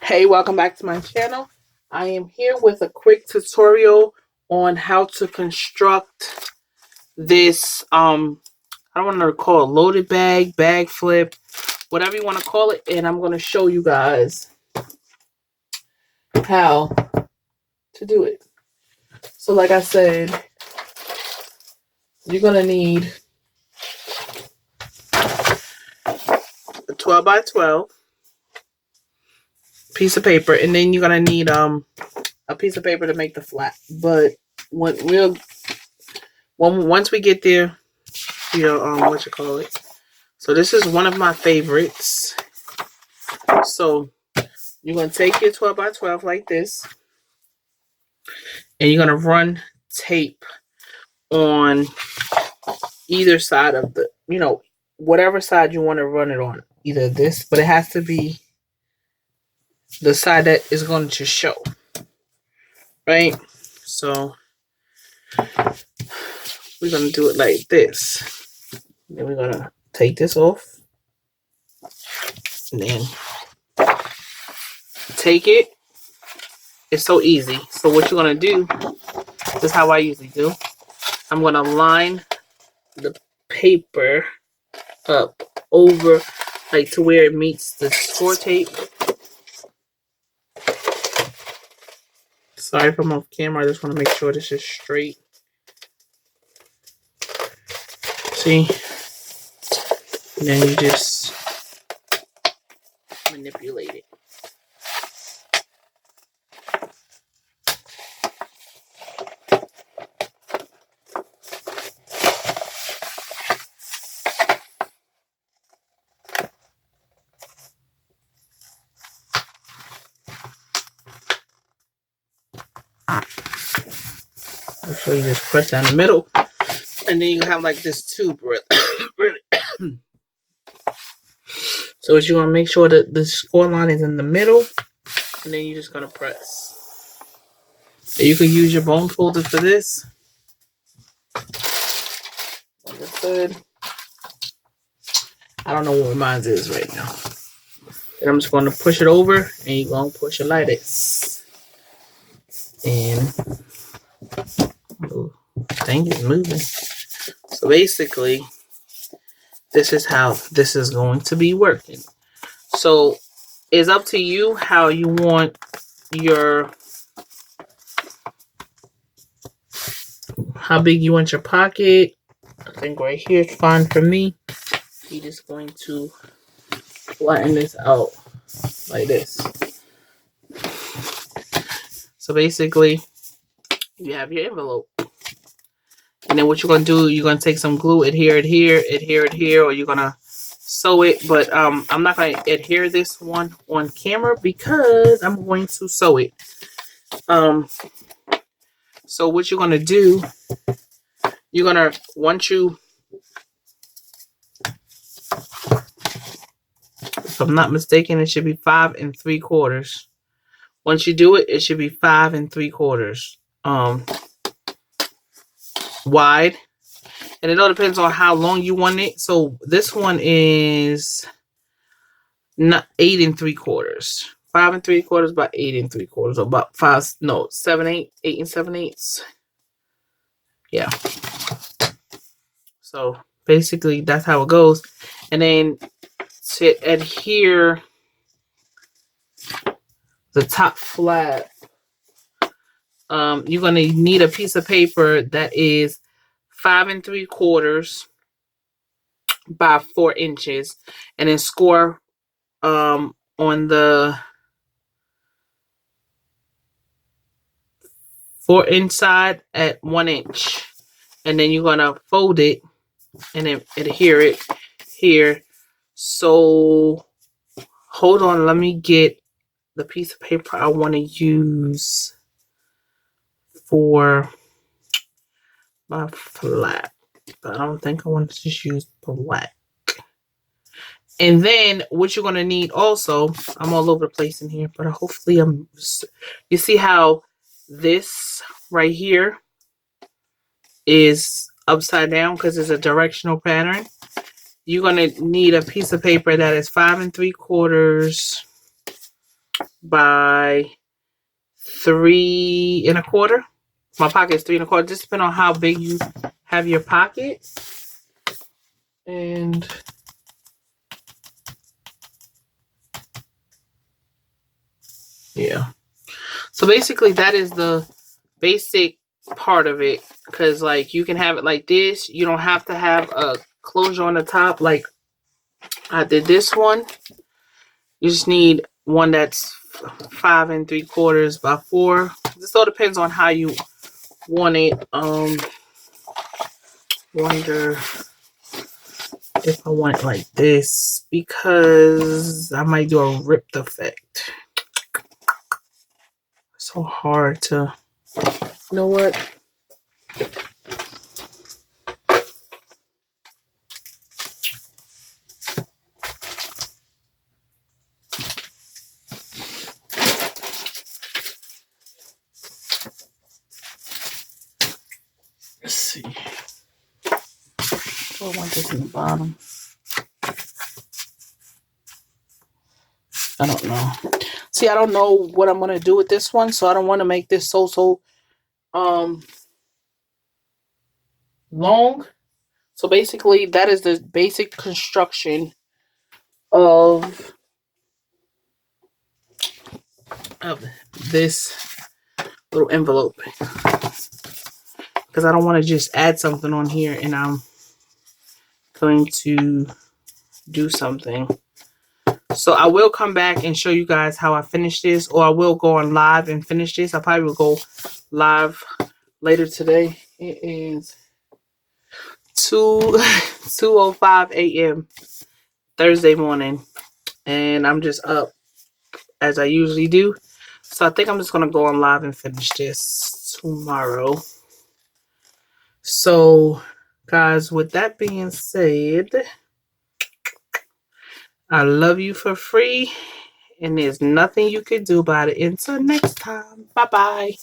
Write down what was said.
Hey, welcome back to my channel. I am here with a quick tutorial on how to construct this I don't want to call it loaded bag flip, whatever you want to call it, and I'm going to show you guys how to do it. So like I said, you're going to need a 12 by 12 piece of paper, and then you're going to need a piece of paper to make the flap. But once we get there, what you call it. So this is one of my favorites. So you're going to take your 12 by 12 like this, and you're going to run tape on either side of the, whatever side you want to run it on. Either this, but it has to be the side that is going to show. Right? So we're going to do it like this. Then we're going to take this off. And then take it. It's so easy. So what you're going to do, this is how I usually do. I'm going to line the paper up over, like to where it meets the score tape. Sorry if I'm off camera. I just want to make sure this is straight. See? And then you just manipulate it. So you just press down the middle, and then you have like this tube, really. So what you want to make sure that the score line is in the middle, and then you're just gonna press. And you can use your bone folder for this. Like I said, I don't know what mine is right now. And I'm just going to push it over, and you're gonna push it like this, and thing is moving. So basically, this is how this is going to be working. So it's up to you how you want how big you want your pocket. I think right here is fine for me. You're just going to flatten this out like this. So basically, you have your envelope. And then what you're going to do, you're going to take some glue, adhere it here, or you're going to sew it. But I'm not going to adhere this one on camera because I'm going to sew it. So what you're going to do, you're going to, once you, if I'm not mistaken, it should be 5 3/4. Once you do it, it should be 5 3/4. Wide, and it all depends on how long you want it. So this one is not 8 3/4, 5 3/4 by 8 3/4, or about 8 7/8. Yeah. So basically that's how it goes. And then to adhere the top flap, you're going to need a piece of paper that is 5 3/4 by 4 inches, and then score on the 4 inside at 1 inch, and then you're going to fold it and then adhere it here. So hold on, let me get the piece of paper I want to use for my flap, but I don't think I want to just use black. And then what you're going to need also, I'm all over the place in here, but hopefully you see how this right here is upside down because it's a directional pattern. You're going to need a piece of paper that is 5 3/4 by 3 1/4. My pocket is 3 1/4. Just depending on how big you have your pocket. And yeah. So basically that is the basic part of it. Because like you can have it like this. You don't have to have a closure on the top like I did this one. You just need one that's 5 3/4 by 4. This all depends on how you want it. Wonder if I want it like this because I might do a ripped effect. So hard to. You know what? Let's see. Oh, I want this in the bottom. I don't know. See, I don't know what I'm gonna do with this one, so I don't want to make this so long. So basically, that is the basic construction of this little envelope. Because I don't want to just add something on here and I'm going to do something. So I will come back and show you guys how I finish this, or I will go on live and finish this. I probably will go live later today. It is 2:05 a.m. Thursday morning, and I'm just up as I usually do. So I think I'm just gonna go on live and finish this tomorrow. So guys, with that being said, I love you for free, and there's nothing you can do about it. Until next time, bye bye.